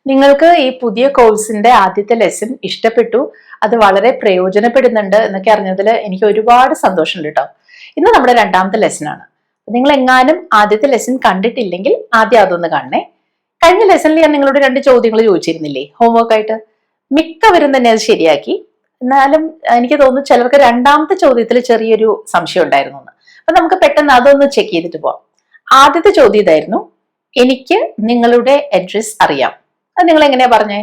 നിങ്ങൾക്ക് ഈ പുതിയ കോഴ്സിന്റെ ആദ്യത്തെ ലെസൺ ഇഷ്ടപ്പെട്ടു, അത് വളരെ പ്രയോജനപ്പെടുന്നുണ്ട് എന്നൊക്കെ അറിഞ്ഞതിൽ എനിക്ക് ഒരുപാട് സന്തോഷമുണ്ട് കേട്ടോ. ഇന്ന് നമ്മുടെ രണ്ടാമത്തെ ലെസൺ ആണ്. നിങ്ങൾ എങ്ങാനും ആദ്യത്തെ ലെസൺ കണ്ടിട്ടില്ലെങ്കിൽ ആദ്യം അതൊന്ന് കാണണേ. കഴിഞ്ഞ ലെസണിൽ ഞാൻ നിങ്ങളോട് 2 ചോദ്യങ്ങൾ ചോദിച്ചിരുന്നില്ലേ ഹോംവർക്ക് ആയിട്ട്? മിക്കവരും തന്നെ അത് ശരിയാക്കി. എന്നാലും എനിക്ക് തോന്നുന്നു ചിലർക്ക് രണ്ടാമത്തെ ചോദ്യത്തിൽ ചെറിയൊരു സംശയം ഉണ്ടായിരുന്നു എന്ന്. അപ്പൊ നമുക്ക് പെട്ടെന്ന് അതൊന്ന് ചെക്ക് ചെയ്തിട്ട് പോവാം. ആദ്യത്തെ ചോദ്യം ഇതായിരുന്നു: എനിക്ക് നിങ്ങളുടെ അഡ്രസ് അറിയാം. അത് നിങ്ങൾ എങ്ങനെയാ പറഞ്ഞേ?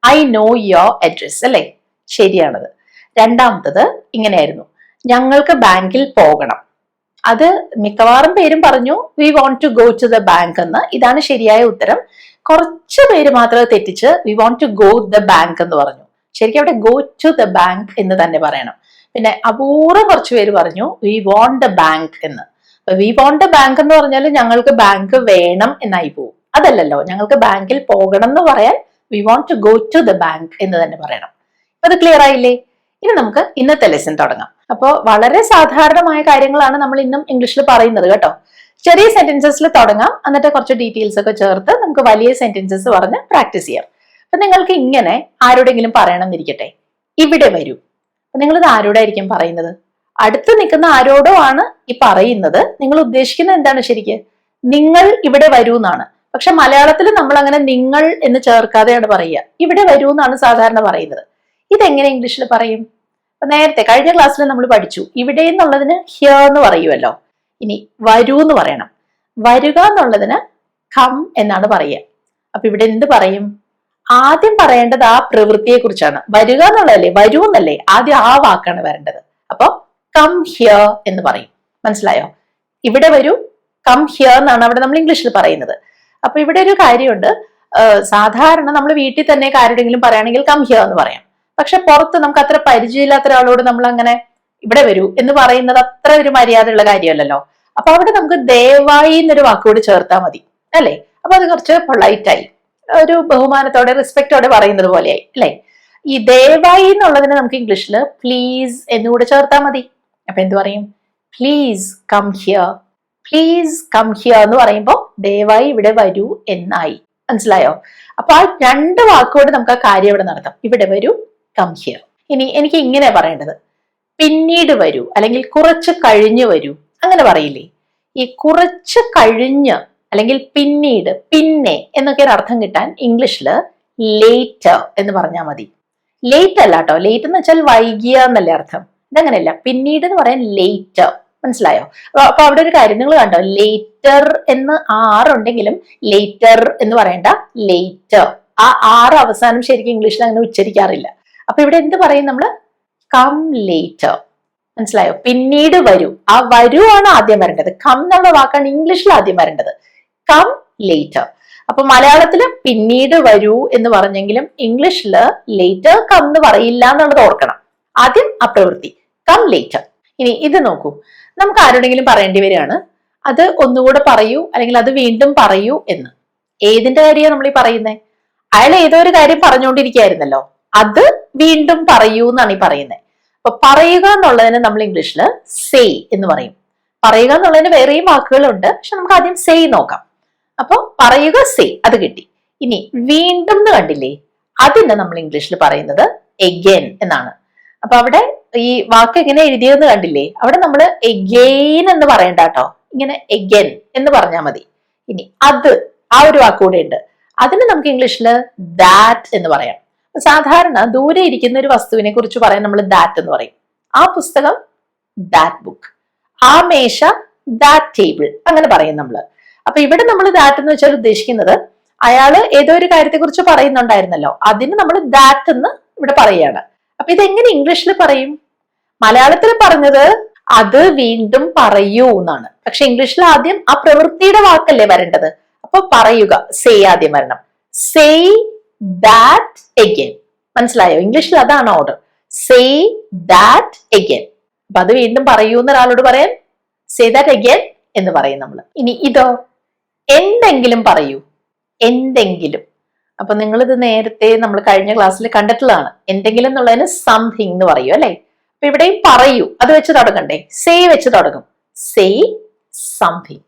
ഐ നോ യുവർ അഡ്രസ് അല്ലേ? ശരിയാണത്. രണ്ടാമത്തത് ഇങ്ങനെയായിരുന്നു: ഞങ്ങൾക്ക് ബാങ്കിൽ പോകണം. അത് മിക്കവാറും പേരും പറഞ്ഞു we want to go to the bank എന്ന്. ഇതാണ് ശരിയായ ഉത്തരം. കുറച്ച് പേര് മാത്രമേ തെറ്റിച്ച് we want to go the bank എന്ന് പറഞ്ഞു. ശരിക്കും അവിടെ ഗോ ടു ദ ബാങ്ക് എന്ന് തന്നെ പറയണം. പിന്നെ അപൂർവം കുറച്ച് പേര് പറഞ്ഞു വി വോണ്ട് ദ ബാങ്ക് എന്ന്. വി വോണ്ട് ദ ബാങ്ക് എന്ന് പറഞ്ഞാൽ ഞങ്ങൾക്ക് ബാങ്ക് വേണം എന്നായി പോകും. അതല്ലല്ലോ, ഞങ്ങൾക്ക് ബാങ്കിൽ പോകണം എന്ന് പറയാൻ we want to go to the bank എന്ന് തന്നെ പറയണം. അത് ക്ലിയർ ആയില്ലേ? ഇനി നമുക്ക് ഇന്നത്തെ ലെസൺ തുടങ്ങാം. അപ്പോൾ വളരെ സാധാരണമായ കാര്യങ്ങളാണ് നമ്മൾ ഇന്നും ഇംഗ്ലീഷിൽ പറയുന്നത് കേട്ടോ. ചെറിയ സെന്റൻസസിൽ തുടങ്ങാം, എന്നിട്ട് കുറച്ച് ഡീറ്റെയിൽസ് ഒക്കെ ചേർത്ത് നമുക്ക് വലിയ സെന്റൻസസ് പറഞ്ഞ് പ്രാക്ടീസ് ചെയ്യാം. അപ്പൊ നിങ്ങൾക്ക് ഇങ്ങനെ ആരോടെങ്കിലും പറയണം എന്നിരിക്കട്ടെ, ഇവിടെ വരൂ. അപ്പൊ നിങ്ങളിത് ആരോടായിരിക്കും പറയുന്നത്? അടുത്ത് നിൽക്കുന്ന ആരോടോ ആണ് ഈ പറയുന്നത്. നിങ്ങൾ ഉദ്ദേശിക്കുന്നത് എന്താണ് ശരിക്ക്? നിങ്ങൾ ഇവിടെ വരൂ എന്നാണ്. പക്ഷെ മലയാളത്തിൽ നമ്മൾ അങ്ങനെ നിങ്ങൾ എന്ന് ചേർക്കാതെയാണ് പറയുക. ഇവിടെ വരൂ എന്നാണ് സാധാരണ പറയുന്നത്. ഇതെങ്ങനെ ഇംഗ്ലീഷിൽ പറയും? അപ്പൊ നേരത്തെ കഴിഞ്ഞ ക്ലാസ്സിൽ നമ്മൾ പഠിച്ചു, ഇവിടെ എന്നുള്ളതിന് ഹിയർ എന്ന് പറയുമല്ലോ. ഇനി വരൂ എന്ന് പറയണം. വരുക എന്നുള്ളതിന് കം എന്നാണ് പറയുക. അപ്പൊ ഇവിടെ എന്ത് പറയും? ആദ്യം പറയേണ്ടത് ആ പ്രവൃത്തിയെ കുറിച്ചാണ്. വരിക എന്നുള്ളതല്ലേ, വരൂ എന്നല്ലേ, ആദ്യം ആ വാക്കാണ് വരേണ്ടത്. അപ്പൊ കം ഹിയർ എന്ന് പറയും. മനസ്സിലായോ? ഇവിടെ വരൂ, കം ഹിയർ എന്നാണ് അവിടെ നമ്മൾ ഇംഗ്ലീഷിൽ പറയുന്നത്. അപ്പൊ ഇവിടെ ഒരു കാര്യമുണ്ട്. സാധാരണ നമ്മൾ വീട്ടിൽ തന്നെ ആരുടെങ്കിലും പറയുകയാണെങ്കിൽ കം ഹിയർ എന്ന് പറയാം. പക്ഷെ പുറത്ത് നമുക്ക് അത്ര പരിചയമില്ലാത്ത ഒരാളോട് നമ്മൾ അങ്ങനെ ഇവിടെ വരൂ എന്ന് പറയുന്നത് അത്ര ഒരു മര്യാദയുള്ള കാര്യമല്ലല്ലോ. അപ്പൊ അവിടെ നമുക്ക് ദയവായി എന്നൊരു വാക്കുകൂടി ചേർത്താൽ മതി അല്ലേ? അപ്പൊ അത് കുറച്ച് പൊളൈറ്റായി, ഒരു ബഹുമാനത്തോടെ റെസ്പെക്റ്റോടെ പറയുന്നത് പോലെയായി അല്ലെ? ഈ ദയവായി എന്നുള്ളതിന് നമുക്ക് ഇംഗ്ലീഷിൽ പ്ലീസ് എന്നുകൂടെ ചേർത്താൽ മതി. അപ്പൊ എന്ത് പറയും? Please come here. Please come here എന്ന് പറയുമ്പോൾ ദയവായി ഇവിടെ വരൂ എന്നായി. മനസ്സിലായോ? അപ്പൊ ആ 2 വാക്കുകൊണ്ട് നമുക്ക് ആ കാര്യം ഇവിടെ നടത്താം. ഇവിടെ വരൂ, കം ഹിയർ. ഇനി എനിക്ക് ഇങ്ങനെ പറയേണ്ടത്: പിന്നീട് വരൂ, അല്ലെങ്കിൽ കുറച്ച് കഴിഞ്ഞ് വരൂ. അങ്ങനെ പറയില്ലേ? ഈ കുറച്ച് കഴിഞ്ഞ് അല്ലെങ്കിൽ പിന്നീട്, പിന്നെ എന്നൊക്കെ ഒരു അർത്ഥം കിട്ടാൻ ഇംഗ്ലീഷില് ലേറ്റർ എന്ന് പറഞ്ഞാൽ മതി. ലേറ്റ് അല്ല കേട്ടോ. ലേറ്റ് എന്ന് വെച്ചാൽ വൈകിയ എന്നല്ലേ അർത്ഥം. ഇതങ്ങനെയല്ല. പിന്നീട് എന്ന് പറയാൻ ലേറ്റർ. മനസ്സിലായോ? അപ്പൊ അവിടെ ഒരു കാര്യം നിങ്ങൾ കണ്ടോ, ലേറ്റർ എന്ന് ആറുണ്ടെങ്കിലും ലേറ്റർ എന്ന് പറയണ്ട, ലേറ്റർ. ആ ആറ് അവസാനം ശരിക്കും ഇംഗ്ലീഷിൽ അങ്ങനെ ഉച്ചരിക്കാറില്ല. അപ്പൊ ഇവിടെ എന്ത് പറയും നമ്മള്? Come later. മനസ്സിലായോ? പിന്നീട് വരൂ. ആ വരൂ ആണ് ആദ്യം വരേണ്ടത്. കം എന്നുള്ള വാക്കാണ് ഇംഗ്ലീഷിൽ ആദ്യം വരേണ്ടത്. Come later. അപ്പൊ മലയാളത്തില് പിന്നീട് വരൂ എന്ന് പറഞ്ഞെങ്കിലും ഇംഗ്ലീഷില് ലേറ്റർ കം എന്ന് പറയില്ല എന്നുള്ളത് ഓർക്കണം. ആദ്യം ആ പ്രവൃത്തി, കം ലേറ്റർ. ഇനി ഇത് നോക്കൂ, നമുക്ക് ആരോടെങ്കിലും പറയേണ്ടി വരികയാണ്, അത് ഒന്നുകൂടെ പറയൂ അല്ലെങ്കിൽ അത് വീണ്ടും പറയൂ എന്ന്. ഏതിന്റെ കാര്യമാണ് നമ്മൾ ഈ പറയുന്നത്? അയാൾ ഏതോ ഒരു കാര്യം പറഞ്ഞുകൊണ്ടിരിക്കുകയായിരുന്നല്ലോ, അത് വീണ്ടും പറയൂ എന്നാണ് ഈ പറയുന്നത്. അപ്പൊ പറയുക എന്നുള്ളതിന് നമ്മൾ ഇംഗ്ലീഷില് സേ എന്ന് പറയും. പറയുക എന്നുള്ളതിന് വേറെയും വാക്കുകളുണ്ട്, പക്ഷെ നമുക്ക് ആദ്യം സേ നോക്കാം. അപ്പൊ പറയുക, സേ, അത് കിട്ടി. ഇനി വീണ്ടും എന്ന് കണ്ടില്ലേ, അതിന് നമ്മൾ ഇംഗ്ലീഷിൽ പറയുന്നത് എഗെയിൻ എന്നാണ്. അപ്പൊ അവിടെ ഈ വാക്ക് എങ്ങനെ എഴുതിയെന്ന് കണ്ടില്ലേ? അവിടെ നമ്മൾ എഗെയിൻ എന്ന് പറയണ്ട കേട്ടോ, ഇങ്ങനെ എഗെയിൻ എന്ന് പറഞ്ഞാൽ മതി. ഇനി അത്, ആ ഒരു വാക്കുകൂടെ ഉണ്ട്. അതിന് നമുക്ക് ഇംഗ്ലീഷില് ദാറ്റ് എന്ന് പറയാം. സാധാരണ ദൂരെ ഇരിക്കുന്ന ഒരു വസ്തുവിനെ കുറിച്ച് പറയാൻ നമ്മൾ ദാറ്റ് എന്ന് പറയും. ആ പുസ്തകം ദാറ്റ് ബുക്ക്, ആ മേശ ദാറ്റ് ടേബിൾ, അങ്ങനെ പറയും നമ്മള്. അപ്പൊ ഇവിടെ നമ്മൾ ദാറ്റ് എന്ന് വെച്ചാൽ ഉദ്ദേശിക്കുന്നത് അയാള് ഏതോ ഒരു കാര്യത്തെ കുറിച്ച് പറയുന്നുണ്ടായിരുന്നല്ലോ, അതിന് നമ്മൾ ദാറ്റ് എന്ന് ഇവിടെ പറയുകയാണ്. അപ്പൊ ഇതെങ്ങനെ ഇംഗ്ലീഷിൽ പറയും? മലയാളത്തിൽ പറഞ്ഞത് അത് വീണ്ടും പറയൂ എന്നാണ്. പക്ഷെ ഇംഗ്ലീഷിൽ ആദ്യം ആ പ്രവൃത്തിയുടെ വാക്കല്ലേ വരേണ്ടത്. അപ്പൊ പറയുക, സേ ആദ്യം വരണം. Say that again. മനസ്സിലായോ? ഇംഗ്ലീഷിൽ അതാണ് ഓർഡർ. Say that again. അപ്പൊ അത് വീണ്ടും പറയൂ എന്ന് ഒരാളോട് പറയാൻ സേ ദാറ്റ് എഗെയിൻ എന്ന് പറയും നമ്മൾ. ഇനി ഇതോ, എന്തെങ്കിലും പറയൂ. എന്തെങ്കിലും. അപ്പൊ നിങ്ങളിത് നേരത്തെ നമ്മൾ കഴിഞ്ഞ ക്ലാസ്സിൽ കണ്ടിട്ടുള്ളതാണ്. എന്തെങ്കിലും എന്നുള്ളതിന് സംതിങ് എന്ന് പറയൂ അല്ലെ? അപ്പൊ ഇവിടെയും പറയൂ, അത് വെച്ച് തുടങ്ങണ്ടേ? സേ വെച്ച് തുടങ്ങും. Say something.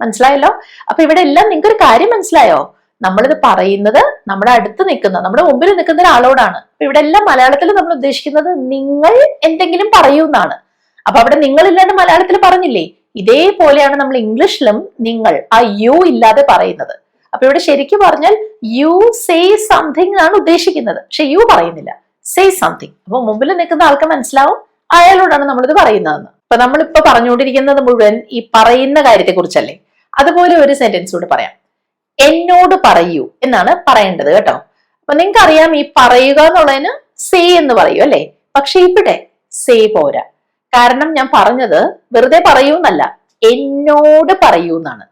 മനസ്സിലായല്ലോ? അപ്പൊ ഇവിടെ എല്ലാം നിങ്ങൾക്ക് ഒരു കാര്യം മനസ്സിലായോ? നമ്മളിത് പറയുന്നത് നമ്മുടെ അടുത്ത് നിൽക്കുന്ന, നമ്മുടെ മുമ്പിൽ നിൽക്കുന്ന ഒരാളോടാണ്. അപ്പൊ ഇവിടെ എല്ലാം മലയാളത്തിൽ നമ്മൾ ഉദ്ദേശിക്കുന്നത് നിങ്ങൾ എന്തെങ്കിലും പറയൂ എന്നാണ്. അപ്പൊ അവിടെ നിങ്ങൾ ഇല്ലാണ്ട് മലയാളത്തിൽ പറഞ്ഞില്ലേ, ഇതേപോലെയാണ് നമ്മൾ ഇംഗ്ലീഷിലും നിങ്ങൾ ആ യു ഇല്ലാതെ പറയുന്നത്. അപ്പൊ ഇവിടെ ശരിക്കും പറഞ്ഞാൽ യു സേ സംതിങ് ആണ് ഉദ്ദേശിക്കുന്നത്, പക്ഷെ യു പറയുന്നില്ല, സേ സംതിങ്. അപ്പൊ മുമ്പിൽ നിൽക്കുന്ന ആൾക്ക് മനസ്സിലാവും അയാളോടാണ് നമ്മളിത് പറയുന്നതെന്ന്. അപ്പൊ നമ്മളിപ്പോ പറഞ്ഞുകൊണ്ടിരിക്കുന്നത് മുഴുവൻ ഈ പറയുന്ന കാര്യത്തെ കുറിച്ചല്ലേ. അതുപോലെ ഒരു സെന്റൻസ് കൂടെ പറയാം. എന്നോട് പറയൂ എന്നാണ് പറയേണ്ടത് കേട്ടോ. അപ്പൊ നിങ്ങൾക്ക് അറിയാം, ഈ പറയുക എന്നുള്ളതിന് സേ എന്ന് പറയൂ അല്ലെ. പക്ഷെ ഇവിടെ സേ പോരാ. കാരണം ഞാൻ പറഞ്ഞത് വെറുതെ പറയൂ എന്നല്ല, എന്നോട് പറയൂ എന്നാണ്.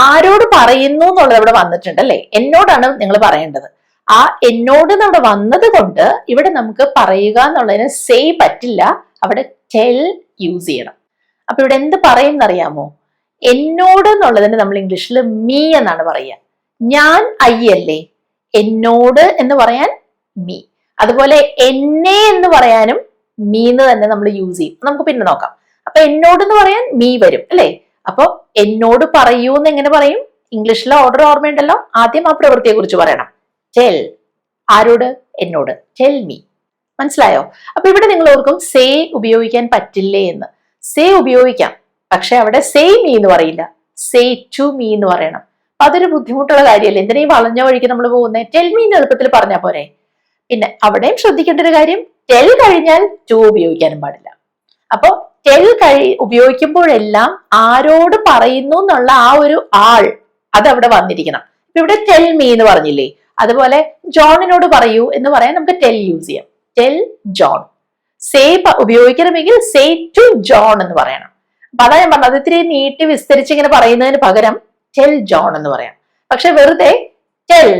ആരോട് പറയുന്നു എന്നുള്ളത് ഇവിടെ വന്നിട്ടുണ്ട് അല്ലെ. എന്നോടാണ് നിങ്ങൾ പറയേണ്ടത്. ആ എന്നോട് ഇവിടെ വന്നത് കൊണ്ട് ഇവിടെ നമുക്ക് പറയുക എന്നുള്ളതിന് സേ പറ്റില്ല, അവിടെ ടെൽ യൂസ് ചെയ്യണം. അപ്പൊ ഇവിടെ എന്ത് പറയും എന്നറിയാമോ? എന്നോട് എന്നുള്ളതിന് നമ്മൾ ഇംഗ്ലീഷിൽ മീ എന്നാണ് പറയുക. ഞാൻ ഐ അല്ലേ, എന്നോട് എന്ന് പറയാൻ മീ. അതുപോലെ എന്നെ എന്ന് പറയാനും മീന്ന് തന്നെ നമ്മൾ യൂസ് ചെയ്യും. നമുക്ക് പിന്നെ നോക്കാം. അപ്പൊ എന്നോട് എന്ന് പറയാൻ മീ വരും അല്ലെ. അപ്പൊ എന്നോട് പറയൂ എന്ന് എങ്ങനെ പറയും? ഇംഗ്ലീഷിലെ ഓർഡർ ഓർമ്മയുണ്ടല്ലോ. ആദ്യം ആ പ്രവൃത്തിയെ കുറിച്ച് പറയണം. ടെൽ, ആരോട്? എന്നോട്. Tell me. മനസ്സിലായോ? അപ്പൊ ഇവിടെ നിങ്ങൾ ഓർക്കും സേ ഉപയോഗിക്കാൻ പറ്റില്ലേ എന്ന്. സേ ഉപയോഗിക്കാം, പക്ഷെ അവിടെ സേ മീ എന്ന് പറയില്ല, സേ ടു മീ എന്ന് പറയണം. അപ്പൊ അതൊരു ബുദ്ധിമുട്ടുള്ള കാര്യമല്ലേ. എന്തിനാ ഈ വളഞ്ഞ വഴിക്ക് നമ്മൾ പോകുന്നത്? ടെൽ മീ എന്ന് എളുപ്പത്തിൽ പറഞ്ഞാൽ പോരെ. പിന്നെ അവിടെയും ശ്രദ്ധിക്കേണ്ട ഒരു കാര്യം, ടെൽ കഴിഞ്ഞാൽ ടു ഉപയോഗിക്കാനും പാടില്ല. അപ്പൊ ടെൽ ഉപയോഗിക്കുമ്പോഴെല്ലാം ആരോട് പറയുന്നു എന്നുള്ള ആ ഒരു ആൾ അതവിടെ വന്നിരിക്കണം. ഇവിടെ ടെൽ മീ എന്ന് പറഞ്ഞില്ലേ, അതുപോലെ ജോണിനോട് പറയൂ എന്ന് പറയാൻ നമുക്ക് ടെൽ യൂസ് ചെയ്യാം. Tell John. സേ ഉപയോഗിക്കണമെങ്കിൽ സേ ടു ജോൺ എന്ന് പറയണം. അപ്പൊ അതാ ഞാൻ പറഞ്ഞത്, അത് ഇത്തിരി നീട്ടി വിസ്തരിച്ച് ഇങ്ങനെ പറയുന്നതിന് പകരം ടെൽ ജോൺ എന്ന് പറയാം. പക്ഷെ വെറുതെ ടെൽ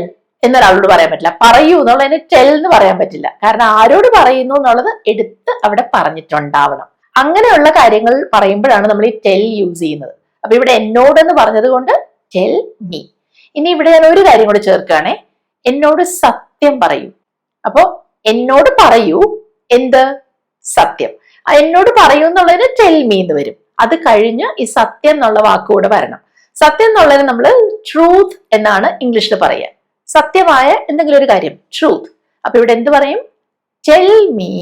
എന്നൊരാളോട് പറയാൻ പറ്റില്ല. പറയൂ എന്നുള്ളതിന് ടെൽ എന്ന് പറയാൻ പറ്റില്ല. കാരണം ആരോട് പറയുന്നു എന്നുള്ളത് എടുത്ത് അവിടെ പറഞ്ഞിട്ടുണ്ടാവണം. അങ്ങനെയുള്ള കാര്യങ്ങൾ പറയുമ്പോഴാണ് നമ്മൾ ഈ ടെൽ യൂസ് ചെയ്യുന്നത്. അപ്പൊ ഇവിടെ എന്നോട് എന്ന് പറഞ്ഞത് കൊണ്ട് ടെൽ മീ. ഇനി ഇവിടെ ഞാൻ ഒരു കാര്യം കൂടി ചേർക്കുകയാണെ, എന്നോട് സത്യം പറയൂ. അപ്പോ എന്നോട് പറയൂ എന്ത്? സത്യം. എന്നോട് പറയൂ എന്നുള്ളതിന് ടെൽ മീ എന്ന് വരും. അത് കഴിഞ്ഞ് ഈ സത്യം എന്നുള്ള വാക്കുകൂടെ വരണം. സത്യം എന്നുള്ളതിന് നമ്മൾ ട്രൂത്ത് എന്നാണ് ഇംഗ്ലീഷിൽ പറയുക. സത്യമായ എന്തെങ്കിലും ഒരു കാര്യം, ട്രൂത്ത്. അപ്പൊ ഇവിടെ എന്ത് പറയും? Tell me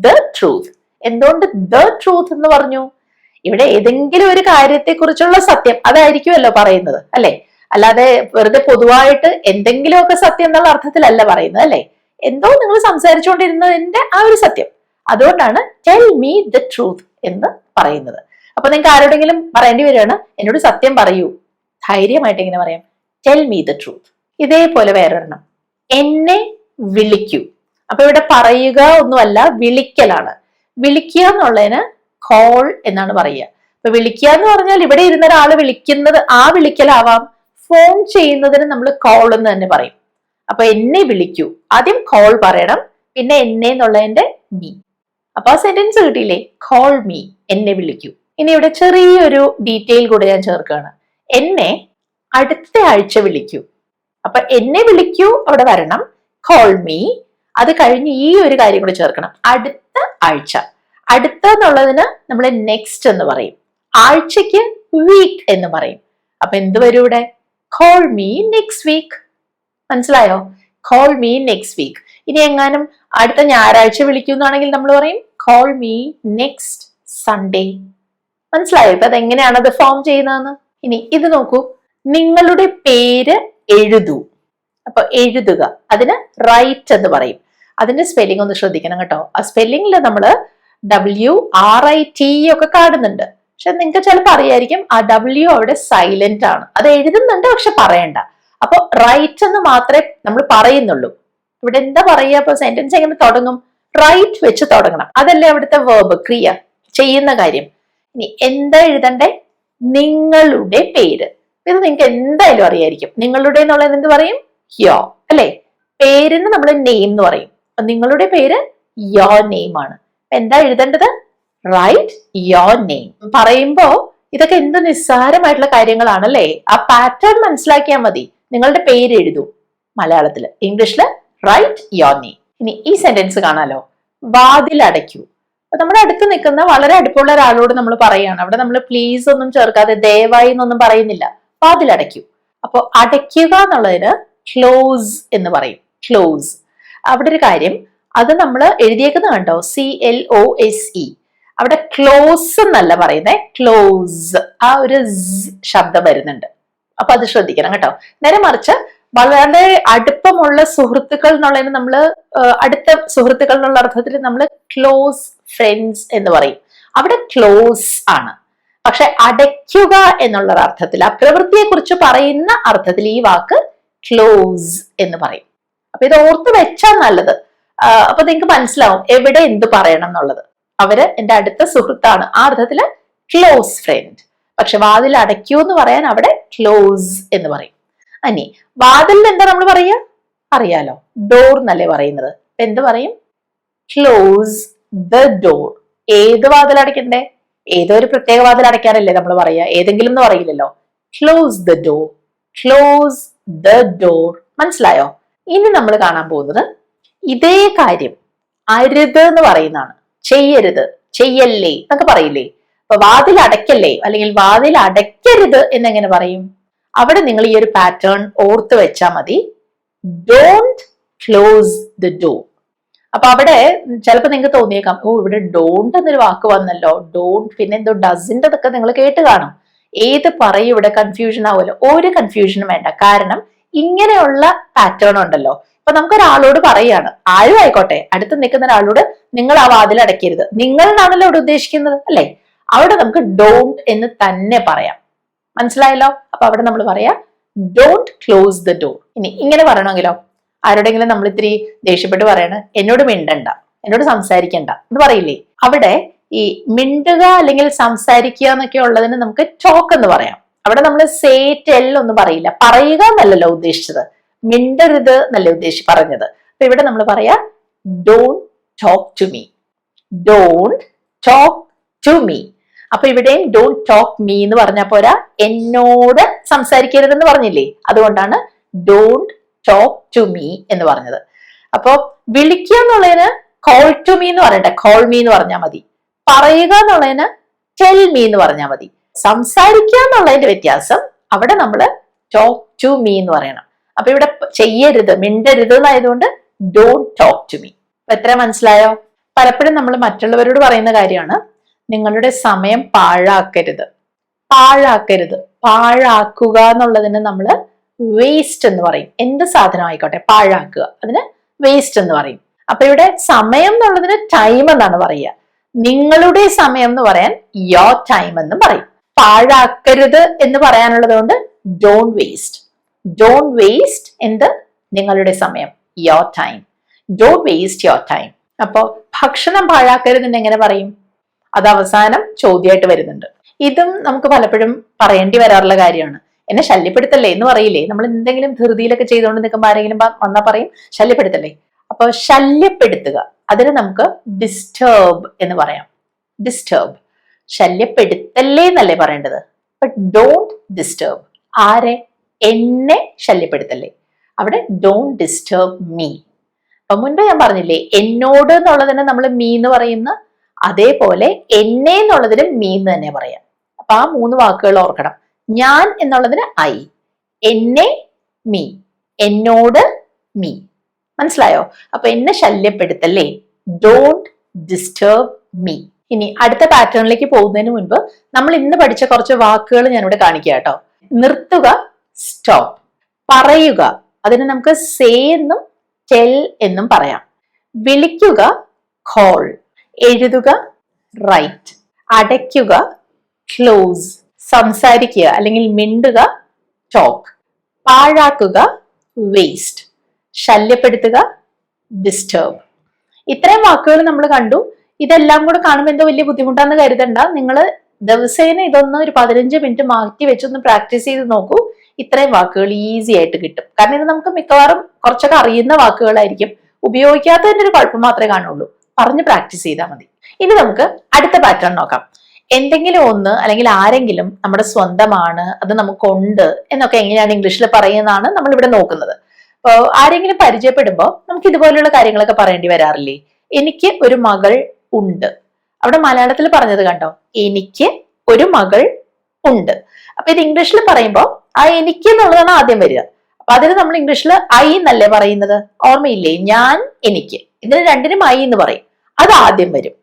the truth. എന്തുകൊണ്ട് ദ ട്രൂത്ത് എന്ന് പറഞ്ഞു? ഇവിടെ ഏതെങ്കിലും ഒരു കാര്യത്തെ കുറിച്ചുള്ള സത്യം അതായിരിക്കുമല്ലോ പറയുന്നത് അല്ലെ. അല്ലാതെ വെറുതെ പൊതുവായിട്ട് എന്തെങ്കിലുമൊക്കെ സത്യം എന്നുള്ള അർത്ഥത്തിലല്ല പറയുന്നത് അല്ലെ. എന്തോ നിങ്ങൾ സംസാരിച്ചുകൊണ്ടിരുന്നതിന്റെ ആ ഒരു സത്യം. അതുകൊണ്ടാണ് ടെൽ മീ ദ ട്രൂത്ത് എന്ന് പറയുന്നത്. അപ്പൊ നിങ്ങൾക്ക് ആരോടെങ്കിലും പറയേണ്ടി വരികയാണ്, എന്നോട് സത്യം പറയൂ. ധൈര്യമായിട്ട് എങ്ങനെ പറയാം? Tell me the truth. ഇതേപോലെ വേറൊരെണ്ണം, എന്നെ വിളിക്കൂ. അപ്പൊ ഇവിടെ പറയുക ഒന്നുമല്ല, വിളിക്കലാണ്. വിളിക്കുക എന്നുള്ളതിന് കോൾ എന്നാണ് പറയുക. അപ്പൊ വിളിക്കുക എന്ന് പറഞ്ഞാൽ ഇവിടെ ഇരുന്ന ഒരാള് വിളിക്കുന്നത് ആ വിളിക്കലാവാം. ഫോൺ ചെയ്യുന്നതിന് നമ്മൾ കോൾ എന്ന് തന്നെ പറയും. അപ്പൊ എന്നെ വിളിക്കൂ, ആദ്യം കോൾ പറയണം, പിന്നെ എന്നെ എന്നുള്ളതിന്റെ മീ. അപ്പൊ ആ സെന്റൻസ് കിട്ടിയില്ലേ? കോൾ മീ, എന്നെ വിളിക്കൂ. ഇനി ഇവിടെ ചെറിയൊരു ഡീറ്റെയിൽ കൂടെ ഞാൻ ചേർക്കുകയാണ്. എന്നെ അടുത്ത ആഴ്ച വിളിക്കൂ. അപ്പൊ എന്നെ വിളിക്കൂ അവിടെ വരണം, കോൾ മീ. അത് കഴിഞ്ഞ് ഈ ഒരു കാര്യം കൂടെ ചേർക്കണം, അടുത്ത ആഴ്ച. അടുത്ത എന്നുള്ളതിന് നമ്മൾ നെക്സ്റ്റ് എന്ന് പറയും, ആഴ്ചക്ക് വീക്ക് എന്ന് പറയും. അപ്പൊ എന്ത് വരും ഇവിടെ? Call me next week. മനസ്സിലായോ? Call me next week. ഇനി എങ്ങാനും അടുത്ത ഞായറാഴ്ച വിളിക്കുന്നാണെങ്കിൽ നമ്മൾ പറയും കോൾ മീ നെക്സ്റ്റ് സൺഡേ. മനസ്സിലായോ ഇപ്പൊ അതെങ്ങനെയാണ് അത് ഫോം ചെയ്യുന്നതെന്ന്? ഇനി ഇത് നോക്കൂ, നിങ്ങളുടെ പേര് എഴുതൂ. അപ്പൊ എഴുതുക, അതിന് റൈറ്റ് എന്ന് പറയും. അതിന്റെ സ്പെല്ലിംഗ് ഒന്ന് ശ്രദ്ധിക്കണം കേട്ടോ. ആ സ്പെല്ലിംഗിൽ നമ്മള് WRIT ഒക്കെ കാണുന്നുണ്ട്. പക്ഷെ നിങ്ങൾക്ക് ചിലപ്പോൾ അറിയായിരിക്കും ആ W അവിടെ സൈലന്റ് ആണ്. അത് എഴുതുന്നുണ്ട് പക്ഷെ പറയണ്ട. അപ്പൊ റൈറ്റ് എന്ന് മാത്രമേ നമ്മൾ പറയുന്നുള്ളൂ. ഇവിടെ എന്താ പറയുക? അപ്പൊ സെന്റൻസ് എങ്ങനെ തുടങ്ങും? റൈറ്റ് വെച്ച് തുടങ്ങണം. അതല്ലേ അവിടുത്തെ വേർബ്, ക്രിയ, ചെയ്യുന്ന കാര്യം. ഇനി എന്താ എഴുതണ്ടേ? നിങ്ങളുടെ പേര്. ഇത് നിങ്ങൾക്ക് എന്തായാലും അറിയായിരിക്കും. നിങ്ങളുടെ എന്നുള്ളത് എന്ത് പറയും? യോ അല്ലെ. പേരിന് നമ്മൾ നെയിം എന്ന് പറയും. അപ്പൊ നിങ്ങളുടെ പേര് യോ നെയിം ആണ്. എന്താ എഴുതേണ്ടത്? റൈറ്റ് യോ നെയിം. പറയുമ്പോ ഇതൊക്കെ എന്ത് നിസ്സാരമായിട്ടുള്ള കാര്യങ്ങളാണല്ലേ. ആ പാറ്റേൺ മനസ്സിലാക്കിയാൽ മതി. നിങ്ങളുടെ പേര് എഴുതൂ മലയാളത്തില്, ഇംഗ്ലീഷില് റൈറ്റ് യോ നെയിം. ഇനി ഈ സെന്റൻസ് കാണാലോ, വാതിലടയ്ക്കൂ. അപ്പൊ നമ്മുടെ അടുത്ത് നിൽക്കുന്ന വളരെ അടുപ്പമുള്ള ഒരാളോട് നമ്മൾ പറയാണ്. അവിടെ നമ്മൾ പ്ലീസ് ഒന്നും ചേർക്കാതെ ദയവായി എന്നൊന്നും പറയുന്നില്ല. വാതിലടയ്ക്കൂ. അപ്പൊ അടയ്ക്കുക എന്നുള്ളതിന് ക്ലോസ് എന്ന് പറയും. ക്ലോസ്. അവിടെ ഒരു കാര്യം, അത് നമ്മൾ എഴുതിയേക്കുന്നത് കണ്ടോ, CLOSE. അവിടെ ക്ലോസ് എന്നല്ല പറയുന്നത്, ക്ലോസ്. ആ ഒരു ശബ്ദം വരുന്നുണ്ട്. അപ്പൊ അത് ശ്രദ്ധിക്കണം കേട്ടോ. നേരെ മറിച്ച് വളരെ അടുപ്പമുള്ള സുഹൃത്തുക്കൾ എന്നുള്ളതിന് നമ്മള് അടുത്ത സുഹൃത്തുക്കൾ എന്നുള്ള അർത്ഥത്തിൽ നമ്മൾ ക്ലോസ് ഫ്രണ്ട്സ് എന്ന് പറയും. അവിടെ ക്ലോസ് ആണ്. പക്ഷെ അടയ്ക്കുക എന്നുള്ള അർത്ഥത്തിൽ, ആ പ്രവൃത്തിയെ കുറിച്ച് പറയുന്ന അർത്ഥത്തിൽ ഈ വാക്ക് ക്ലോസ് എന്ന് പറയും. അപ്പൊ ഇത് ഓർത്ത് വെച്ചാൽ നല്ലത്. അപ്പൊ നിങ്ങൾക്ക് മനസ്സിലാവും എവിടെ എന്ത് പറയണം എന്നുള്ളത്. അവര് എന്റെ അടുത്ത സുഹൃത്താണ്, ആ അർത്ഥത്തില് ക്ലോസ് ഫ്രണ്ട്. പക്ഷെ വാതിൽ അടയ്ക്കൂ എന്ന് പറയാൻ അവിടെ ക്ലോസ് എന്ന് പറയും. അനി വാതിലിന് എന്താ നമ്മൾ പറയുക അറിയാലോ, ഡോർ എന്നല്ലേ പറയുന്നത്. എന്ത് പറയും? Close the door. ഏത് വാതിൽ അടയ്ക്കണ്ടേ? ഏതോ ഒരു പ്രത്യേക വാതിൽ അടയ്ക്കാനല്ലേ നമ്മൾ പറയുക, ഏതെങ്കിലും എന്ന് പറയില്ലല്ലോ. Close the door, close the door. മനസ്സിലായോ? ഇനി നമ്മൾ കാണാൻ പോകുന്നത് ഇതേ കാര്യം അരുത് എന്ന് പറയുന്നതാണ്. ചെയ്യരുത്, ചെയ്യല്ലേ എന്നൊക്കെ പറയില്ലേ. അപ്പൊ വാതിൽ അടയ്ക്കല്ലേ അല്ലെങ്കിൽ വാതിൽ അടയ്ക്കരുത് എന്നെങ്ങനെ പറയും? അവിടെ നിങ്ങൾ ഈ ഒരു പാറ്റേൺ ഓർത്ത് വെച്ചാൽ മതി. Don't close the door. അപ്പൊ അവിടെ ചിലപ്പോൾ നിങ്ങൾക്ക് തോന്നിയേക്കാം, ഓ ഇവിടെ ഡോണ്ട് എന്നൊരു വാക്ക് വന്നല്ലോ, ഡോണ്ട് പിന്നെ എന്തോ ഡസിന്റെ അതൊക്കെ നിങ്ങൾ കേട്ട് കാണും. ഏത് പറയും ഇവിടെ കൺഫ്യൂഷൻ ആവുമല്ലോ. ഒരു കൺഫ്യൂഷനും വേണ്ട. കാരണം ഇങ്ങനെയുള്ള പാറ്റേൺ ഉണ്ടല്ലോ. ഇപ്പൊ നമുക്കൊരാളോട് പറയാണ്, ആരും ആയിക്കോട്ടെ, അടുത്ത് നിൽക്കുന്ന ഒരാളോട് നിങ്ങൾ ആ വാതിൽ അടയ്ക്കരുത്, നിങ്ങൾ എന്നാണല്ലോ ഇവിടെ ഉദ്ദേശിക്കുന്നത് അല്ലെ? അവിടെ നമുക്ക് ഡോണ്ട് എന്ന് തന്നെ പറയാം. മനസ്സിലായല്ലോ? അപ്പൊ അവിടെ നമ്മൾ പറയാം ഡോണ്ട് ക്ലോസ് ദ ഡോർ. ഇനി ഇങ്ങനെ പറയണമെങ്കിലോ, ആരോടെങ്കിലും നമ്മൾ ഇത്തിരി ദേഷ്യപ്പെട്ട് പറയണ, എന്നോട് മിണ്ടണ്ട, എന്നോട് സംസാരിക്കണ്ട എന്ന് പറയില്ലേ? അവിടെ ഈ മിണ്ടുക അല്ലെങ്കിൽ സംസാരിക്കുക എന്നൊക്കെ ഉള്ളതിന് നമുക്ക് ടോക്ക് എന്ന് പറയാം. അവിടെ നമ്മൾ സേ ടെൽ ഒന്നും പറയില്ല. പറയുക എന്നല്ലല്ലോ ഉദ്ദേശിച്ചത്, മിണ്ടരുത് എന്നല്ലേ പറഞ്ഞത്. അപ്പൊ ഇവിടെ നമ്മൾ പറയാ don't talk to me, don't talk to me. അപ്പൊ ഇവിടെയും ഡോണ്ട് ടോക്ക് മീ എന്ന് പറഞ്ഞാൽ പോരാ, എന്നോട് സംസാരിക്കരുതെന്ന് പറഞ്ഞില്ലേ? അതുകൊണ്ടാണ് ഡോണ്ട് ടോക്ക് ടു മീ എന്ന് പറഞ്ഞത്. അപ്പൊ വിളിക്കുക എന്നുള്ളതിന് കോൾ ടു മീ എന്ന് പറയട്ടെ, കോൾ മീ എന്ന് പറഞ്ഞാൽ മതി. പറയുക എന്നുള്ളതിന് ടെൽ മീ എന്ന് പറഞ്ഞാൽ മതി. സംസാരിക്കുക എന്നുള്ളതിന്റെ വ്യത്യാസം, അവിടെ നമ്മൾ ടോക്ക് ടു മീ എന്ന് പറയണം. അപ്പൊ ഇവിടെ ചെയ്യരുത്, മിണ്ടരുത് എന്നായതുകൊണ്ട് ഡോണ്ട് ടോക്ക് ടു മീ. അപ്പൊ എത്ര മനസ്സിലായോ? പലപ്പോഴും നമ്മൾ മറ്റുള്ളവരോട് പറയുന്ന കാര്യമാണ്, നിങ്ങളുടെ സമയം പാഴാക്കരുത്. പാഴാക്കരുത്, പാഴാക്കുക എന്നുള്ളതിന് നമ്മൾ വേസ്റ്റ് എന്ന് പറയും. എന്ത് സാധനം ആയിക്കോട്ടെ പാഴാക്കുക, അതിന് വേസ്റ്റ് എന്ന് പറയും. അപ്പൊ ഇവിടെ സമയം എന്നുള്ളതിന് ടൈം എന്നാണ് പറയുക. നിങ്ങളുടെ സമയം എന്ന് പറയാൻ യോർ ടൈം എന്നും പറയും. പാഴാക്കരുത് എന്ന് പറയാനുള്ളത് കൊണ്ട് ഡോണ്ട് വേസ്റ്റ്. ഡോണ്ട് വേസ്റ്റ് എന്ത്? നിങ്ങളുടെ സമയം, your time. Don't waste your time. അപ്പോ ഭക്ഷണം പാഴാക്കരുതെന്ന് എങ്ങനെ പറയും? അത് അവസാനം ചോദ്യമായിട്ട് വരുന്നുണ്ട്. ഇതും നമുക്ക് പലപ്പോഴും പറയേണ്ടി വരാറുള്ള കാര്യമാണ്. എന്നെ ശല്യപ്പെടുത്തല്ലേ എന്ന് പറയില്ലേ? നമ്മൾ എന്തെങ്കിലും ധൃതിയിലൊക്കെ ചെയ്തുകൊണ്ട് നിൽക്കുമ്പോൾ ആരെങ്കിലും വന്നാ പറയും ശല്യപ്പെടുത്തല്ലേ. അപ്പൊ ശല്യപ്പെടുത്തുക, അതിന് നമുക്ക് ഡിസ്റ്റർബ് എന്ന് പറയാം. ഡിസ്റ്റർബ്. ശല്യപ്പെടുത്തല്ലേ എന്നല്ലേ പറയേണ്ടത്. But don't disturb. ആരെ? എന്നെ ശല്യപ്പെടുത്തല്ലേ. അവിടെ ഡോണ്ട് ഡിസ്റ്റർബ് മീ. അപ്പൊ മുൻപ് ഞാൻ പറഞ്ഞില്ലേ, എന്നോട് എന്നുള്ളതിന് നമ്മൾ മീ എന്ന് പറയുന്ന, അതേപോലെ എന്നെ എന്നുള്ളതിന് മീ എന്ന് തന്നെ പറയാം. അപ്പൊ ആ 3 വാക്കുകൾ ഓർക്കണം. ഞാൻ എന്നുള്ളതിന് ഐ, എന്നെ മീ, എന്നോട് മീ. മനസ്സിലായോ? അപ്പൊ എന്നെ ശല്യപ്പെടുത്തല്ലേ, ഡോണ്ട് ഡിസ്റ്റർബ് മീ. ഇനി അടുത്ത പാറ്റേണിലേക്ക് പോകുന്നതിന് മുൻപ് നമ്മൾ ഇന്ന് പഠിച്ച കുറച്ച് വാക്കുകൾ ഞാനിവിടെ കാണിക്കുക കേട്ടോ. നിർത്തുക, സ്റ്റോപ്പ്. പറയുക, അതിന് നമുക്ക് സേ എന്നും ടെൽ എന്നും പറയാം. വിളിക്കുക, കോൾ. എഴുതുക, റൈറ്റ്. അടയ്ക്കുക, ക്ലോസ്. സംസാരിക്കുക അല്ലെങ്കിൽ മിണ്ടുക, ടോക്ക്. പാഴാക്കുക, വേസ്റ്റ്. ശല്യപ്പെടുത്തുക, ഡിസ്റ്റർബ്. ഇത്രയും വാക്കുകൾ നമ്മൾ കണ്ടു. ഇതെല്ലാം കൂടെ കാണുമ്പോൾ എന്തോ വലിയ ബുദ്ധിമുട്ടാന്ന് കരുതണ്ട. നിങ്ങൾ ദിവസേന ഇതൊന്ന് ഒരു 15 മിനിറ്റ് മാറ്റി വെച്ചൊന്ന് പ്രാക്ടീസ് ചെയ്ത് നോക്കൂ. ഇത്രയും വാക്കുകൾ ഈസി ആയിട്ട് കിട്ടും. കാരണം ഇത് നമുക്ക് മിക്കവാറും കുറച്ചൊക്കെ അറിയുന്ന വാക്കുകളായിരിക്കും. ഉപയോഗിക്കാത്തതിന്റെ ഒരു കുഴപ്പം മാത്രമേ കാണുള്ളൂ. പറഞ്ഞ് പ്രാക്ടീസ് ചെയ്താൽ മതി. ഇനി നമുക്ക് അടുത്ത പാറ്റേൺ നോക്കാം. എന്തെങ്കിലും ഒന്ന് അല്ലെങ്കിൽ ആരെങ്കിലും നമ്മുടെ സ്വന്തമാണ്, അത് നമുക്കുണ്ട് എന്നൊക്കെ എങ്ങനെയാണ് ഇംഗ്ലീഷിൽ പറയുന്നതാണ് നമ്മൾ ഇവിടെ നോക്കുന്നത്. അപ്പോൾ ആരെങ്കിലും പരിചയപ്പെടുമ്പോൾ നമുക്ക് ഇതുപോലെയുള്ള കാര്യങ്ങളൊക്കെ പറയേണ്ടി വരാറില്ലേ? എനിക്ക് ഒരു മകൾ ഉണ്ട്. അവിടെ മലയാളത്തിൽ പറഞ്ഞത് കണ്ടോ, എനിക്ക് ഒരു മകൾ ഉണ്ട്. അപ്പൊ ഇത് ഇംഗ്ലീഷിൽ പറയുമ്പോൾ ആ എനിക്ക് എന്നുള്ളതാണ് ആദ്യം വരിക. അപ്പൊ അതിന് നമ്മൾ ഇംഗ്ലീഷിൽ ഐ എന്നല്ലേ പറയുന്നത്, ഓർമ്മയില്ലേ? ഞാൻ, എനിക്ക്, ഇതിന് രണ്ടിനും ഐ എന്ന് പറയും. അത് ആദ്യം വരും.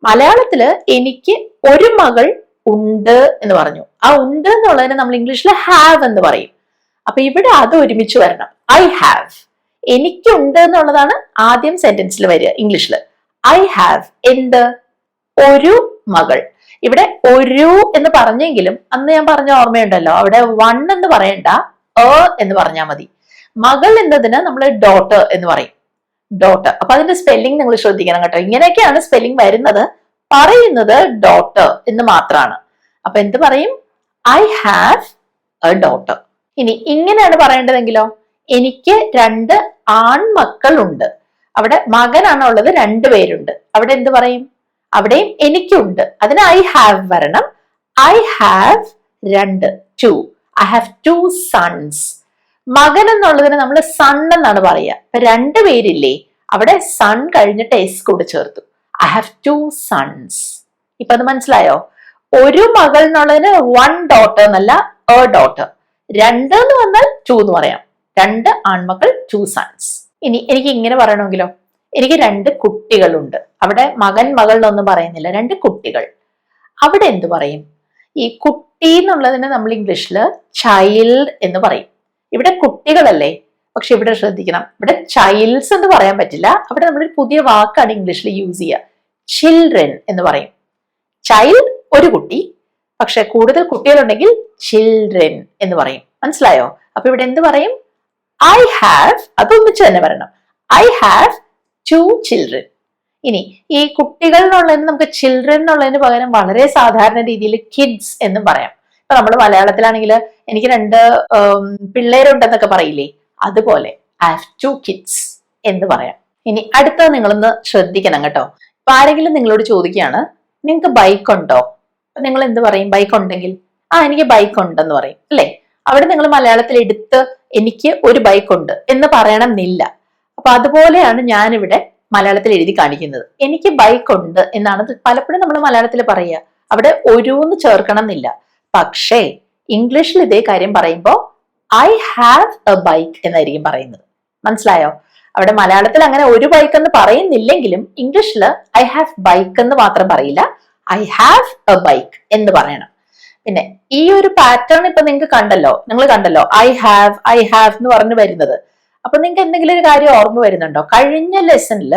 മലയാളത്തില് എനിക്ക് ഒരു മകൾ ഉണ്ട് എന്ന് പറഞ്ഞു. ആ ഉണ്ട് എന്നുള്ളതിന് നമ്മൾ ഇംഗ്ലീഷിൽ ഹാവ് എന്ന് പറയും. അപ്പൊ ഇവിടെ അത് ഒരുമിച്ച് വരണം. ഐ ഹാവ്, എനിക്കുണ്ട് എന്നുള്ളതാണ് ആദ്യം സെന്റൻസിൽ വരിക ഇംഗ്ലീഷിൽ. ഐ ഹാവ് എന്ത്? ഒരു മകൾ. ഇവിടെ ഒരു എന്ന് പറഞ്ഞെങ്കിലും അന്ന് ഞാൻ പറഞ്ഞ ഓർമ്മയുണ്ടല്ലോ, അവിടെ വൺ എന്ന് പറയണ്ട, എന്ന് പറഞ്ഞാൽ മതി. മകൾ എന്നതിന് നമ്മൾ ഡോട്ടർ എന്ന് പറയും, ഡോട്ടർ. അപ്പൊ അതിന്റെ സ്പെല്ലിംഗ് നിങ്ങൾ ശ്രദ്ധിക്കണം കേട്ടോ. ഇങ്ങനെയൊക്കെയാണ് സ്പെല്ലിംഗ് വരുന്നത്, പറയുന്നത് ഡോട്ടർ എന്ന് മാത്രമാണ്. അപ്പൊ എന്ത് പറയും? I have A daughter. ഇനി ഇങ്ങനെയാണ് പറയേണ്ടതെങ്കിലോ, എനിക്ക് 2 ആൺമക്കൾ ഉണ്ട്. അവിടെ മകനാണ് ഉള്ളത്, 2 പേരുണ്ട്. അവിടെ എന്ത് പറയും? അവിടെയും എനിക്കുണ്ട്, അതിന് ഐ ഹാവ് വരണം. I have 2 I have 2 sons. മകൻ എന്നുള്ളതിന് നമ്മൾ സൺ എന്നാണ് പറയുക. ഇപ്പൊ 2 പേരില്ലേ, അവിടെ സൺ കഴിഞ്ഞിട്ട് എസ് കൂടെ ചേർത്തു. I have 2 sons. ഇപ്പൊ അത് മനസ്സിലായോ? ഒരു മകൾ എന്നുള്ളതിന് 1 ഡോട്ടർ എന്നല്ല, എ ഡോട്ടർ. 2 എന്ന് വന്നാൽ 2 എന്ന് പറയാം. 2 ആൺമക്കൾ, 2 സൺസ്. ഇനി എനിക്ക് ഇങ്ങനെ പറയണമെങ്കിലോ, എനിക്ക് 2 കുട്ടികളുണ്ട്. അവിടെ മകൻ മകൾ എന്നൊന്നും പറയുന്നില്ല, 2 കുട്ടികൾ. അവിടെ എന്ത് പറയും? ഈ കുട്ടി എന്നുള്ളതിന് നമ്മൾ ഇംഗ്ലീഷില് ചൈൽഡ് എന്ന് പറയും. ഇവിടെ കുട്ടികളല്ലേ, പക്ഷെ ഇവിടെ ശ്രദ്ധിക്കണം, ഇവിടെ ചൈൽഡ്സ് എന്ന് പറയാൻ പറ്റില്ല. അവിടെ നമ്മളൊരു പുതിയ വാക്കാണ് ഇംഗ്ലീഷിൽ യൂസ് ചെയ്യുക, ചിൽഡ്രൻ എന്ന് പറയും. ചൈൽഡ് ഒരു കുട്ടി, പക്ഷെ കൂടുതൽ കുട്ടികളുണ്ടെങ്കിൽ ചിൽഡ്രൻ എന്ന് പറയും. മനസ്സിലായോ? അപ്പൊ ഇവിടെ എന്ത് പറയും? ഐ ഹാവ്, അതൊന്നിച്ച് തന്നെ പറയണം. I have 2 children. ഇനി ഈ കുട്ടികൾ എന്നുള്ളതിന് നമുക്ക് ചിൽഡ്രൻ എന്നുള്ളതിന് പകരം വളരെ സാധാരണ രീതിയിൽ കിഡ്സ് എന്നും പറയാം. ഇപ്പൊ നമ്മൾ മലയാളത്തിലാണെങ്കിൽ എനിക്ക് 2 പിള്ളേരുണ്ടെന്നൊക്കെ പറയില്ലേ, അതുപോലെ ഐ ഹാവ് 2 കിഡ്സ് എന്ന് പറയാം. ഇനി അടുത്തത് നിങ്ങളൊന്ന് ശ്രദ്ധിക്കണം കേട്ടോ. ഇപ്പൊ ആരെങ്കിലും നിങ്ങളോട് ചോദിക്കുകയാണ്, നിങ്ങൾക്ക് ബൈക്ക് ഉണ്ടോ? നിങ്ങൾ എന്ത് പറയും? ബൈക്ക് ഉണ്ടെങ്കിൽ എനിക്ക് ബൈക്ക് ഉണ്ടെന്ന് പറയും അല്ലെ? അവിടെ നിങ്ങൾ മലയാളത്തിൽ എടുത്ത് എനിക്ക് ഒരു ബൈക്ക് ഉണ്ട് എന്ന് പറയണം എന്നില്ല. അപ്പൊ അതുപോലെയാണ് ഞാനിവിടെ മലയാളത്തിൽ എഴുതി കാണിക്കുന്നത്. എനിക്ക് ബൈക്ക് ഉണ്ട് എന്നാണ് പലപ്പോഴും നമ്മൾ മലയാളത്തിൽ പറയുക. അവിടെ ഒരുന്ന് ചേർക്കണം എന്നില്ല. പക്ഷേ ഇംഗ്ലീഷിൽ ഇതേ കാര്യം പറയുമ്പോൾ ഐ ഹാവ് എ ബൈക്ക് എന്നായിരിക്കും പറയുന്നത്. മനസ്സിലായോ? അവിടെ മലയാളത്തിൽ അങ്ങനെ ഒരു ബൈക്ക് എന്ന് പറയുന്നില്ലെങ്കിലും ഇംഗ്ലീഷിൽ ഐ ഹാവ് ബൈക്ക് എന്ന് മാത്രം പറയില്ല, ഐ ഹാവ് എ ബൈക്ക് എന്ന് പറയണം. പിന്നെ ഈ ഒരു പാറ്റേൺ ഇപ്പൊ നിങ്ങൾ കണ്ടല്ലോ ഐ ഹാവ് എന്ന് പറഞ്ഞു വരുന്നത്. അപ്പൊ നിങ്ങൾക്ക് എന്തെങ്കിലും ഒരു കാര്യം ഓർമ്മ വരുന്നുണ്ടോ? കഴിഞ്ഞ ലെസണിൽ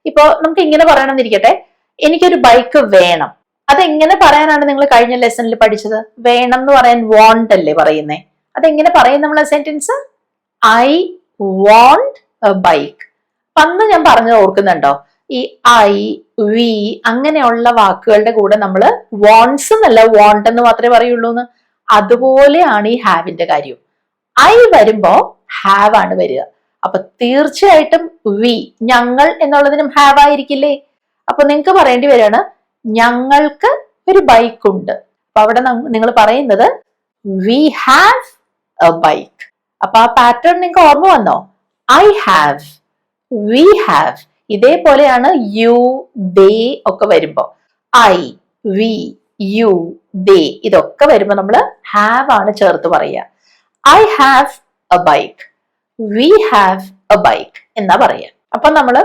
ഇപ്പൊ നമുക്ക് ഇങ്ങനെ പറയണമെന്നിരിക്കട്ടെ, എനിക്കൊരു ബൈക്ക് വേണം. അതെങ്ങനെ പറയാനാണ് നിങ്ങൾ കഴിഞ്ഞ ലെസണിൽ പഠിച്ചത്? വേണം എന്ന് പറയാൻ വോണ്ട് അല്ലേ പറയുന്നേ? അതെങ്ങനെ പറയും നമ്മൾ sentence? I won't A bike. അന്ന് ഞാൻ പറഞ്ഞത് ഓർക്കുന്നുണ്ടോ? ഈ ഐ, വി അങ്ങനെയുള്ള വാക്കുകളുടെ കൂടെ നമ്മൾ വോണ്ട്സ് എന്നല്ല വോണ്ട് എന്ന് മാത്രമേ പറയുള്ളൂ എന്ന്. അതുപോലെയാണ് ഈ ഹാവിന്റെ കാര്യം. ഐ വരുമ്പോ ഹാവ് ആണ് വരിക. അപ്പൊ തീർച്ചയായിട്ടും വി, ഞങ്ങൾ എന്നുള്ളതിനും ഹാവ് ആയിരിക്കില്ലേ? അപ്പൊ നിങ്ങൾക്ക് പറയേണ്ടി വരികയാണ്, ഞങ്ങൾക്ക് ഒരു ബൈക്ക് ഉണ്ട്. അപ്പൊ അവിടെ നിങ്ങൾ പറയുന്നത് വി ഹാവ് എ ബൈക്ക്. അപ്പൊ ആ പാറ്റേൺ നിങ്ങൾക്ക് ഓർമ്മ വന്നോ? I have, we have. ഇതേപോലെയാണ് യു, ദേ ഒക്കെ വരുമ്പോ ഐ, വി, യു, ദേ ഇതൊക്കെ വരുമ്പോ നമ്മൾ ഹാവ് ആണ് ചേർത്ത് പറയുക. I have A bike, we have A bike എന്നാ പറയാ. അപ്പൊ നമ്മൾ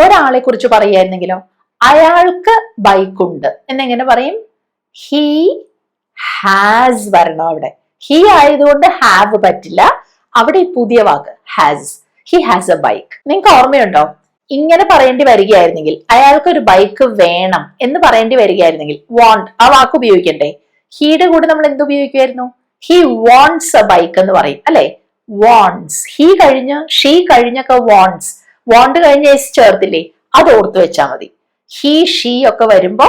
ഒരാളെ കുറിച്ച് പറയായിരുന്നെങ്കിലോ, അയാൾക്ക് ബൈക്ക് ഉണ്ട് എന്നെങ്ങനെ പറയും? ഹി ഹാസ് വരണം അവിടെ. ഹി ആയതുകൊണ്ട് ഹാവ് പറ്റില്ല. അവിടെ ഈ പുതിയ വാക്ക് has, he has a bike. നിങ്ങൾക്ക് ഓർമ്മയുണ്ടോ? ഇങ്ങനെ പറയേണ്ടി വരികയായിരുന്നെങ്കിൽ, അയാൾക്ക് ഒരു ബൈക്ക് വേണം എന്ന് പറയേണ്ടി വരികയായിരുന്നെങ്കിൽ വാണ്ട് ആ വാക്ക് ഉപയോഗിക്കണ്ടേ? ഹീയുടെ കൂടെ നമ്മൾ എന്ത് ഉപയോഗിക്കുമായിരുന്നു? ഹി വാണ്ട്സ് എ ബൈക്ക് എന്ന് പറയും അല്ലെ? വാണ്ട്സ്. ഹി കഴിഞ്ഞ് ഷീ കഴിഞ്ഞൊക്കെ വാണ്ട്സ്, വാണ്ട് കഴിഞ്ഞ എസ് ചേർത്തില്ലേ? അത് ഓർത്ത് വെച്ചാൽ മതി. ഹി, ഷീ ഒക്കെ വരുമ്പോ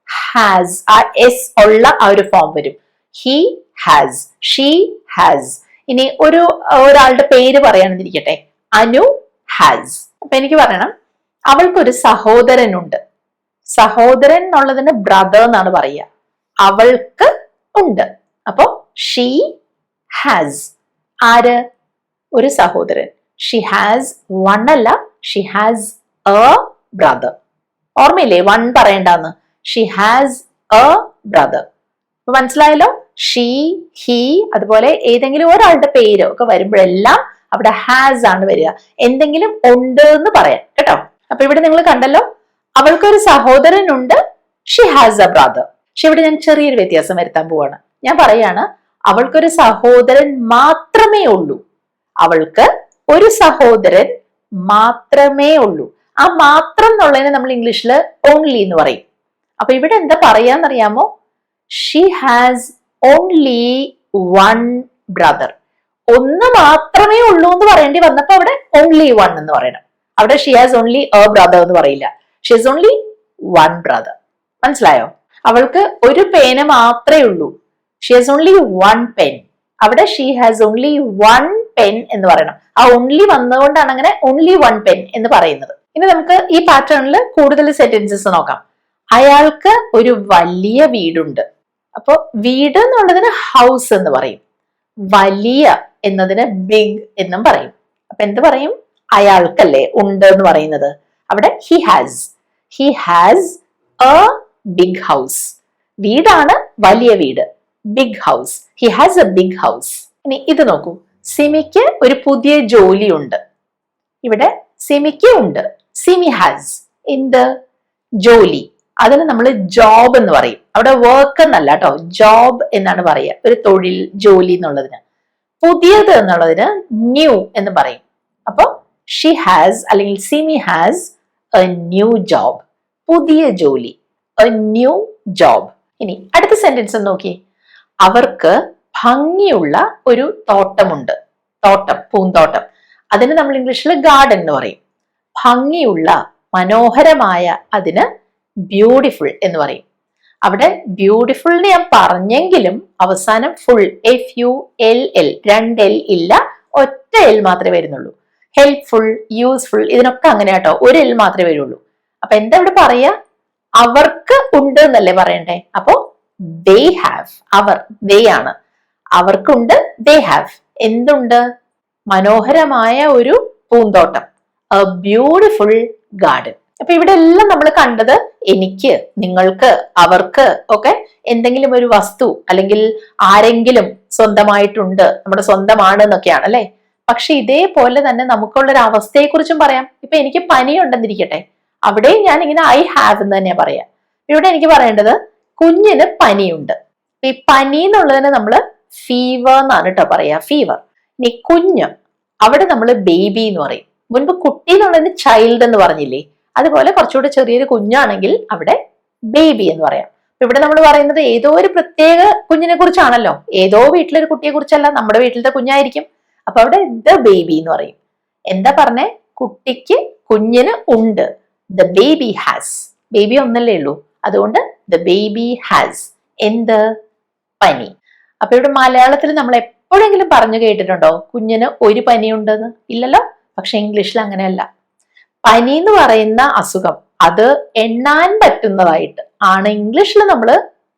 ഹാസ്, ആ എസ് ഉള്ള ആ ഒരു ഫോം വരും. He has, she has. ഇനി ഒരാളുടെ പേര് പറയാണെന്നിരിക്കട്ടെ, അനു ഹാസ്. അപ്പൊ എനിക്ക് പറയണം, അവൾക്കൊരു സഹോദരനുണ്ട്. സഹോദരൻ എന്നുള്ളതിന് ബ്രദർ എന്നാണ് പറയുക. അവൾക്ക് ഉണ്ട്. അപ്പൊ ഷീ ഹാസ്. ആര്? ഒരു സഹോദരൻ. ഷീ ഹാസ് വൺ അല്ല, ഷീ ഹാസ് എ ബ്രദർ. ഓർമ്മയില്ലേ വൺ പറയണ്ടെന്ന്? She has a brother. അപ്പൊ മനസ്സിലായല്ലോ? ഷീ, ഹി, അതുപോലെ ഏതെങ്കിലും ഒരാളുടെ പേര് ഒക്കെ വരുമ്പോഴെല്ലാം അവിടെ ഹാസ് ആണ് വരിക. എന്തെങ്കിലും ഉണ്ട് എന്ന് പറയാം കേട്ടോ. അപ്പൊ ഇവിടെ നിങ്ങൾ കണ്ടല്ലോ, അവൾക്കൊരു സഹോദരനുണ്ട്, ഷി ഹാസ് എ ബ്രദർ. പക്ഷെ ഇവിടെ ഞാൻ ചെറിയൊരു വ്യത്യാസം വരുത്താൻ പോവാണ്. ഞാൻ പറയാണ് അവൾക്കൊരു സഹോദരൻ മാത്രമേ ഉള്ളൂ. അവൾക്ക് ഒരു സഹോദരൻ മാത്രമേ ഉള്ളൂ. ആ മാത്രം എന്നുള്ളതിനെ നമ്മൾ ഇംഗ്ലീഷിൽ ഓൺലി എന്ന് പറയും. അപ്പൊ ഇവിടെ എന്താ പറയാന്നറിയാമോ? She has only one brother. ഒന്ന് മാത്രമേ ഉള്ളൂ എന്ന് പറയേണ്ടി വന്നപ്പോ അവിടെ ഓൺലി വൺ എന്ന് പറയണം. അവിടെ she has only a brother എന്ന് പറയില്ല. She has only one brother. മനസ്സിലായോ? അവൾക്ക് ഒരു പേന മാത്രമേ ഉള്ളൂ. She has only one pen. അവിടെ she has only one pen എന്ന് പറയണം. ആ ഓൺലി വന്നതുകൊണ്ടാണ് അങ്ങനെ ഓൺലി വൺ പെൻ എന്ന് പറയുന്നത്. ഇനി നമുക്ക് ഈ പാറ്റേണിൽ കൂടുതൽ സെന്റൻസസ് നോക്കാം. അയാൾക്ക് ഒരു വലിയ വീടുണ്ട്. അപ്പൊ വീട് എന്നുള്ളതിന് ഹൗസ് എന്ന് പറയും. വലിയ എന്നതിന് ബിഗ് എന്നും പറയും. അപ്പൊ എന്ത് പറയും? അയാൾക്കല്ലേ ഉണ്ട് എന്ന് പറയുന്നത്. അവിടെ he has a big house. വീടാണ് വലിയ വീട്, big house. He has a big house. ഇനി ഇത് നോക്കൂ, സിമിക്ക് ഒരു പുതിയ ജോലി ഉണ്ട്. ഇവിടെ സിമിക്ക് ഉണ്ട്, സിമി ഹാസ്. എന്ത്? ജോലി. അതിന് നമ്മൾ ജോബ് എന്ന് പറയും. അവിടെ വർക്ക് എന്നല്ല കേട്ടോ, ജോബ് എന്നാണ് പറയുക. ഒരു തൊഴിൽ, ജോലി എന്നുള്ളതിന്. പുതിയത് എന്നുള്ളതിന് ന്യൂ എന്ന് പറയും. അപ്പൊ ഷി ഹാസ് അല്ലെങ്കിൽ Simi has A new job. പുതിയ ജോലി, എ ന്യൂ ജോബ്. ഇനി അടുത്ത സെന്റൻസ് നോക്കി. അവർക്ക് ഭംഗിയുള്ള ഒരു തോട്ടമുണ്ട്. തോട്ടം, പൂന്തോട്ടം. അതിന് നമ്മൾ ഇംഗ്ലീഷിൽ ഗാർഡൻ എന്ന് പറയും. ഭംഗിയുള്ള, മനോഹരമായ അതിന് ബ്യൂട്ടിഫുൾ എന്ന് പറയും. അവിടെ ബ്യൂട്ടിഫുളിന് ഞാൻ പറഞ്ഞെങ്കിലും അവസാനം ഫുൾ, FULL, 2 L ഇല്ല, ഒറ്റ L മാത്രമേ വരുന്നുള്ളൂ. ഹെൽപ്ഫുൾ, യൂസ്ഫുൾ, ഇതിനൊക്കെ അങ്ങനെ കേട്ടോ, ഒരു L മാത്രമേ വരുള്ളൂ. അപ്പൊ എന്താ ഇവിടെ പറയാ? അവർക്ക് ഉണ്ട് എന്നല്ലേ പറയണ്ടേ? അപ്പോ they have, അവർ, they ആണ്. അവർക്കുണ്ട്, they have. എന്തുണ്ട്? മനോഹരമായ ഒരു പൂന്തോട്ടം, എ ബ്യൂട്ടിഫുൾ ഗാർഡൻ. അപ്പൊ ഇവിടെ എല്ലാം നമ്മൾ കണ്ടത് എനിക്ക്, നിങ്ങൾക്ക്, അവർക്ക് ഒക്കെ എന്തെങ്കിലും ഒരു വസ്തു അല്ലെങ്കിൽ ആരെങ്കിലും സ്വന്തമായിട്ടുണ്ട്, നമ്മുടെ സ്വന്തമാണ് എന്നൊക്കെയാണ് അല്ലെ. പക്ഷെ ഇതേപോലെ തന്നെ നമുക്കുള്ള ഒരു അവസ്ഥയെ കുറിച്ചും പറയാം. ഇപ്പൊ എനിക്ക് പനി ഉണ്ടെന്നിരിക്കട്ടെ, അവിടെയും ഞാൻ ഇങ്ങനെ ഐ ഹാവ് എന്ന് തന്നെയാ പറയാ. ഇവിടെ എനിക്ക് പറയേണ്ടത് കുഞ്ഞിന് പനിയുണ്ട്. ഈ പനി എന്നുള്ളതിന് നമ്മള് ഫീവർ എന്നാണ് കേട്ടോ പറയാ, ഫീവർ. ഇനി കുഞ്ഞ്, അവിടെ നമ്മൾ ബേബി എന്ന് പറയും. മുൻപ് കുട്ടി എന്നുള്ളതിന് ചൈൽഡ് എന്ന് പറഞ്ഞില്ലേ, അതുപോലെ കുറച്ചുകൂടെ ചെറിയൊരു കുഞ്ഞാണെങ്കിൽ അവിടെ ബേബി എന്ന് പറയാം. ഇവിടെ നമ്മൾ പറയുന്നത് ഏതോ ഒരു പ്രത്യേക കുഞ്ഞിനെ കുറിച്ചാണല്ലോ, ഏതോ വീട്ടിലൊരു കുട്ടിയെ കുറിച്ചല്ല, നമ്മുടെ വീട്ടിലത്തെ കുഞ്ഞായിരിക്കും. അപ്പൊ അവിടെ ദ ബേബി എന്ന് പറയും. എന്താ പറഞ്ഞേ? കുട്ടിക്ക്, കുഞ്ഞിന് ഉണ്ട്. The baby has. ബേബി ഒന്നല്ലേ ഉള്ളൂ, അതുകൊണ്ട് ദ ബേബി ഹാസ്. എന്ത്? പനി. അപ്പൊ ഇവിടെ മലയാളത്തിൽ നമ്മൾ എപ്പോഴെങ്കിലും പറഞ്ഞു കേട്ടിട്ടുണ്ടോ കുഞ്ഞിന് ഒരു പനി ഉണ്ടെന്ന്? ഇല്ലല്ലോ. പക്ഷെ ഇംഗ്ലീഷിൽ അങ്ങനെയല്ല. പനി എന്ന് പറയുന്ന അസുഖം അത് എണ്ണാൻ പറ്റുന്നതായിട്ട് ആണ് ഇംഗ്ലീഷിൽ നമ്മൾ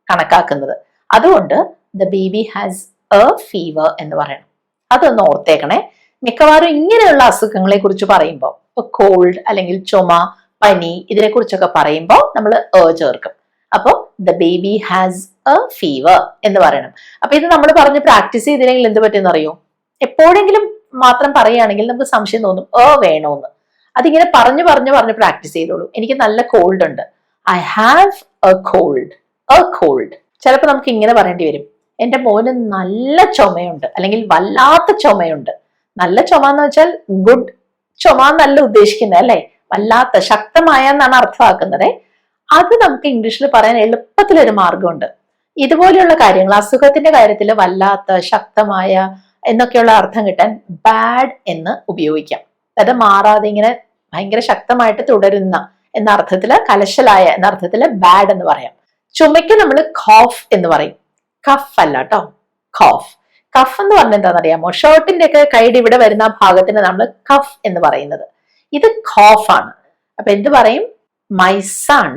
കണക്കാക്കുന്നത്. അതുകൊണ്ട് the baby has A fever എന്ന് പറയണം. അതൊന്ന് ഓർത്തേക്കണേ. മിക്കവാറും ഇങ്ങനെയുള്ള അസുഖങ്ങളെ കുറിച്ച് പറയുമ്പോൾ, കോൾഡ് അല്ലെങ്കിൽ ചുമ, പനി, ഇതിനെ കുറിച്ചൊക്കെ പറയുമ്പോൾ നമ്മൾ ചേർക്കും. അപ്പോ the baby has A fever എന്ന് പറയണം. അപ്പൊ ഇത് നമ്മൾ പറഞ്ഞ് പ്രാക്ടീസ് ചെയ്തില്ലെങ്കിൽ എന്ത് പറ്റുമെന്ന് അറിയോ? എപ്പോഴെങ്കിലും മാത്രം പറയുകയാണെങ്കിൽ നമുക്ക് സംശയം തോന്നും വേണോന്ന്. അതിങ്ങനെ പറഞ്ഞു പ്രാക്ടീസ് ചെയ്തോളൂ. എനിക്ക് നല്ല കോൾഡ് ഉണ്ട്, I have a cold, a cold. ചിലപ്പോൾ നമുക്ക് ഇങ്ങനെ പറയേണ്ടി വരും, എന്റെ മോന് നല്ല ചുമയുണ്ട് അല്ലെങ്കിൽ വല്ലാത്ത ചുമയുണ്ട്. നല്ല ചുമ എന്ന് വെച്ചാൽ ഗുഡ് ചുമ എന്നല്ല ഉദ്ദേശിക്കുന്നത് അല്ലെ, വല്ലാത്ത, ശക്തമായ എന്നാണ് അർത്ഥമാക്കുന്നത്. അത് നമുക്ക് ഇംഗ്ലീഷിൽ പറയാൻ എളുപ്പത്തിലൊരു മാർഗമുണ്ട്. ഇതുപോലെയുള്ള കാര്യങ്ങൾ, അസുഖത്തിന്റെ കാര്യത്തിൽ വല്ലാത്ത, ശക്തമായ എന്നൊക്കെയുള്ള അർത്ഥം കിട്ടാൻ ബാഡ് എന്ന് ഉപയോഗിക്കാം. അത് മാറാതെ ഇങ്ങനെ ഭയങ്കര ശക്തമായിട്ട് തുടരുന്ന എന്ന അർത്ഥത്തില്, കലശലായ എന്ന അർത്ഥത്തില് ബാഡ് എന്ന് പറയാം. ചുമയ്ക്ക് നമ്മൾ ഖോഫ് എന്ന് പറയും, കഫ് അല്ല കേട്ടോ, ഖോഫ്. കഫ് എന്ന് പറഞ്ഞാൽ എന്താണെന്നറിയാമോ? ഷർട്ടിന്റെ ഒക്കെ കൈയുടെ ഇവിടെ വരുന്ന ഭാഗത്തിന് നമ്മൾ കഫ് എന്ന് പറയുന്നത്. ഇത് ഖോഫ് ആണ്. അപ്പൊ എന്ത് പറയും? My son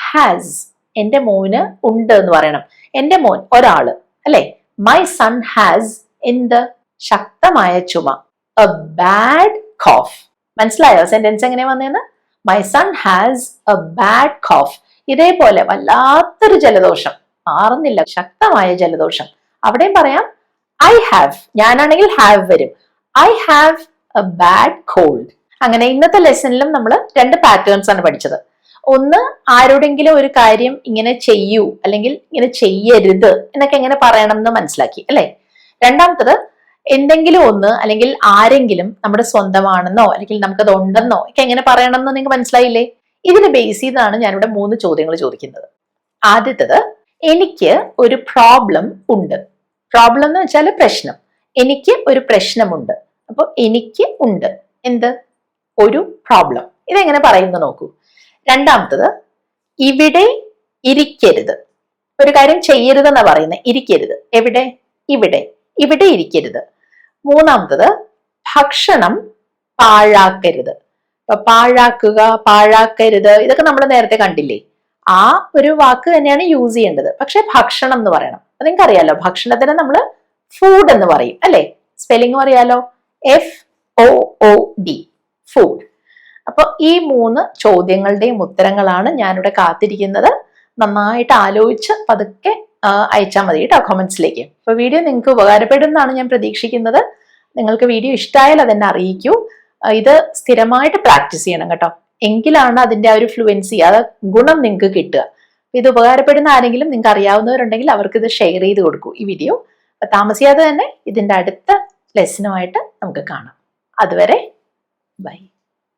has. എന്റെ മോന് ഉണ്ട് എന്ന് പറയണം. എന്റെ മോൻ ഒരാള് അല്ലെ. മൈ സൺ ഹാസ് എന്ത്? ശക്തമായ ചുമ, എ ബാഡ് കോഫ്. മനസ്സിലായോ സെന്റൻസ് എങ്ങനെ വന്നേന്ന്? My son has a bad cough. ഇതേപോലെ വല്ലാത്തൊരു ജലദോഷം, മാറുന്നില്ല, ശക്തമായ ജലദോഷം, അവിടെയും പറയാം ഐ ഹാവ്. ഞാനാണെങ്കിൽ ഹാവ് വരും. I have a bad cold. അങ്ങനെ ഇന്നത്തെ ലെസണിലും നമ്മൾ 2 പാറ്റേൺസ് ആണ് പഠിച്ചത്. ഒന്ന്, ആരോടെങ്കിലും ഒരു കാര്യം ഇങ്ങനെ ചെയ്യൂ അല്ലെങ്കിൽ ഇങ്ങനെ ചെയ്യരുത് എന്നൊക്കെ എങ്ങനെ പറയണം എന്ന് മനസ്സിലാക്കി അല്ലെ. രണ്ടാമത്തത്, എന്തെങ്കിലും ഒന്ന് അല്ലെങ്കിൽ ആരെങ്കിലും നമ്മുടെ സ്വന്തമാണെന്നോ അല്ലെങ്കിൽ നമുക്കത് ഉണ്ടെന്നോ ഒക്കെ എങ്ങനെ പറയണം എന്ന് നിങ്ങൾക്ക് മനസ്സിലായില്ലേ. ഇതിനെ ബേസ് ചെയ്താണ് ഞാനിവിടെ 3 ചോദ്യങ്ങൾ ചോദിക്കുന്നത്. ആദ്യത്തത്, എനിക്ക് ഒരു പ്രോബ്ലം ഉണ്ട്. പ്രോബ്ലം എന്ന് വെച്ചാൽ പ്രശ്നം. എനിക്ക് ഒരു പ്രശ്നമുണ്ട്. അപ്പൊ എനിക്ക് ഉണ്ട് എന്ത്? ഒരു പ്രോബ്ലം. ഇതെങ്ങനെ പറയുന്നു നോക്കൂ. രണ്ടാമത്തത്, ഇവിടെ ഇരിക്കരുത്. ഒരു കാര്യം ചെയ്യരുതെന്നാ പറയുന്നത്. ഇരിക്കരുത്. എവിടെ? ഇവിടെ. ഇവിടെ ഇരിക്കരുത്. മൂന്നാമത്തത്, ഭക്ഷണം പാഴാക്കരുത്. അപ്പൊ പാഴാക്കുക, പാഴാക്കരുത്, ഇതൊക്കെ നമ്മൾ നേരത്തെ കണ്ടില്ലേ. ആ ഒരു വാക്ക് തന്നെയാണ് യൂസ് ചെയ്യേണ്ടത്. പക്ഷെ ഭക്ഷണം എന്ന് പറയണം. അത് നിങ്ങൾക്ക് അറിയാലോ, ഭക്ഷണത്തിന് നമ്മൾ ഫുഡ് എന്ന് പറയും അല്ലെ. സ്പെല്ലിംഗ് അറിയാലോ, FOOD, ഫുഡ്. അപ്പൊ ഈ 3 ചോദ്യങ്ങളുടെയും ഉത്തരങ്ങളാണ് ഞാനിവിടെ കാത്തിരിക്കുന്നത്. നന്നായിട്ട് ആലോചിച്ച് പതുക്കെ അയച്ചാൽ മതി കേട്ടോ കമന്റ്സിലേക്ക്. അപ്പൊ വീഡിയോ നിങ്ങൾക്ക് ഉപകാരപ്പെടുമെന്നാണ് ഞാൻ പ്രതീക്ഷിക്കുന്നത്. നിങ്ങൾക്ക് വീഡിയോ ഇഷ്ടമായാൽ അതെന്നെ അറിയിക്കൂ. ഇത് സ്ഥിരമായിട്ട് പ്രാക്ടീസ് ചെയ്യണം കേട്ടോ. എങ്കിലാണ് അതിന്റെ ആ ഒരു ഫ്ലുവൻസി, ആ ഗുണം നിങ്ങൾക്ക് കിട്ടുക. ഇത് ഉപകാരപ്പെടുന്ന ആരെങ്കിലും നിങ്ങൾക്ക് അറിയാവുന്നവരുണ്ടെങ്കിൽ അവർക്ക് ഇത് ഷെയർ ചെയ്ത് കൊടുക്കൂ ഈ വീഡിയോ. അപ്പൊ താമസിയാതെ തന്നെ ഇതിന്റെ അടുത്ത ലെസനുമായിട്ട് നമുക്ക് കാണാം. അതുവരെ ബൈ.